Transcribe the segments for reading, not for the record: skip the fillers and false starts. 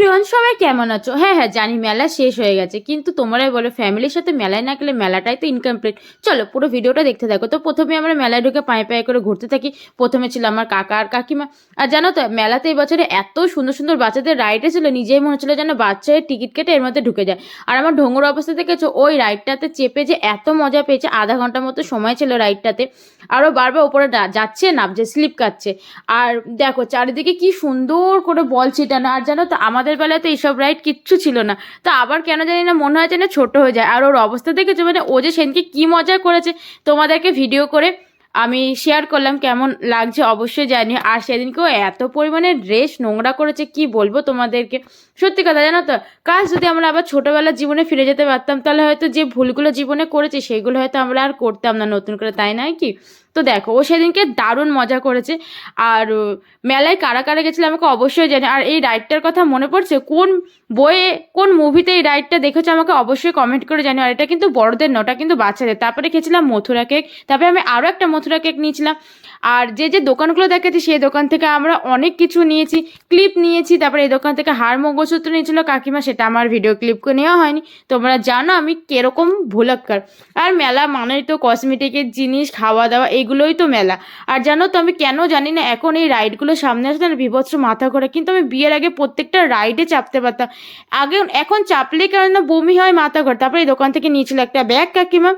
Everyone, সবাই কেমন আছো? হ্যাঁ হ্যাঁ, জানি মেলা শেষ হয়ে গেছে, কিন্তু তোমরাই বলো ফ্যামিলির সাথে মেলায় না গেলে মেলাটাই তো ইনকমপ্লিট। চলো পুরো ভিডিওটা দেখতে থাকো। তো প্রথমে আমরা মেলায় ঢুকে পায়ে পায়ে করে ঘুরতে থাকি। প্রথমে ছিল আমার কাকা আর কাকিমা। আর জানো তো মেলাতে এবছরে এত সুন্দর সুন্দর বাচ্চাদের রাইডে ছিল, নিজেই মনে হচ্ছিল যেন বাচ্চাদের টিকিট কেটে এর মধ্যে ঢুকে যায়। আর আমার ঢোঙর অবস্থা দেখেছো, ওই রাইডটাতে চেপে যে এত মজা পেয়েছে। আধা ঘন্টার মতো সময় ছিল রাইডটাতে। আরও বারবার ওপরে যাচ্ছে নামছে, স্লিপ কাটছে। আর দেখো চারিদিকে কি সুন্দর করে বল ছিটানো। আর জানো তো আমাদের বেলায় তো এইসব রাইড কিচ্ছু ছিল না। তো আবার কেন জানি না মনে হয় যেন ছোট হয়ে যায়। আর ওর অবস্থা দেখেছো, মানে ও যে সেদিনকে কি মজা করেছে, তোমাদেরকে ভিডিও করে আমি শেয়ার করলাম, কেমন লাগছে অবশ্যই জানিও। আর সেদিনকেও এত পরিমাণে ড্রেস নোংরা করেছে, কি বলবো তোমাদেরকে। সত্যি কথা জানো তো, কাজ যদি আমরা আবার ছোটোবেলার জীবনে ফিরে যেতে পারতাম, তাহলে হয়তো যে ভুলগুলো জীবনে করেছি সেগুলো হয়তো আমরা আর করতাম না নতুন করে, তাই নয় কি? তো দেখো ও সেদিনকে দারুণ মজা করেছে। আর মেলায় কারা কারা গেছিলো আমাকে অবশ্যই জানি। আর এই রাইডটার কথা মনে পড়ছে, কোন বইয়ে কোন মুভিতে এই রাইডটা দেখেছো আমাকে অবশ্যই কমেন্ট করে জানি। আর এটা কিন্তু বড়দের না, ওটা কিন্তু বাচ্চাদের। তারপরে খেয়েছিলাম মথুরা কেক, তারপরে আমি আরও একটা মথুরা কেক নিয়েছিলাম। আর যে যে দোকানগুলো দেখাচ্ছি সেই দোকান থেকে আমরা অনেক কিছু নিয়েছি, ক্লিপ নিয়েছি। তারপরে এই দোকান থেকে হার মঙ্গলসূত্র নিয়েছিল কাকিমা, সেটা আমার ভিডিও ক্লিপ করে নেওয়া হয়নি। তোমরা জানো আমি কিরকম ভুলাক্কার। আর মেলা মানেই তো কসমেটিকের জিনিস, খাওয়া দাওয়া, এইগুলোই তো মেলা। আর জানো তো আমি কেন জানি না এখন এই রাইডগুলো সামনে আসলে না বিভৎস মাথা করে, কিন্তু আমি বিয়ের আগে প্রত্যেকটা রাইডে চাপতে পারতাম। আগে এখন চাপলেই কেন না বমি হয়, মাথা ঘোরে। তারপরে এই দোকান থেকে নিয়েছিল একটা ব্যাগ কাকিমা,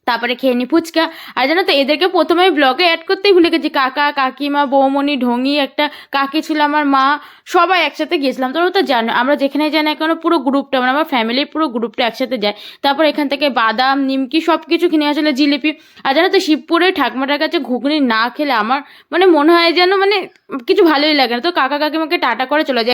তারপরে খেয়ে নি ফুচকা। আর জানো তো এদেরকে প্রথমে আমি ব্লগে অ্যাড করতেই ভুলে গেছি, কাকা কাকিমা বৌমণি ঢঙি, একটা কাকি ছিল আমার মা, সবাই একসাথে গিয়েছিলাম। তোমরা তো জানো আমরা যেখানে যাই না কেন পুরো গ্রুপটা, মানে আমার ফ্যামিলির পুরো গ্রুপটা একসাথে যায়। তারপর এখান থেকে বাদাম নিমকি সব কিছু কিনে আসলে, জিলিপি। আর জানো তো শিবপুরে ঠাকমাটার কাছে ঘুগনি না খেলে আমার মানে মনে হয় যেন মানে কিছু ভালোই লাগে না। তো কাকা কাকিমাকে টাটা করে চলে যায়।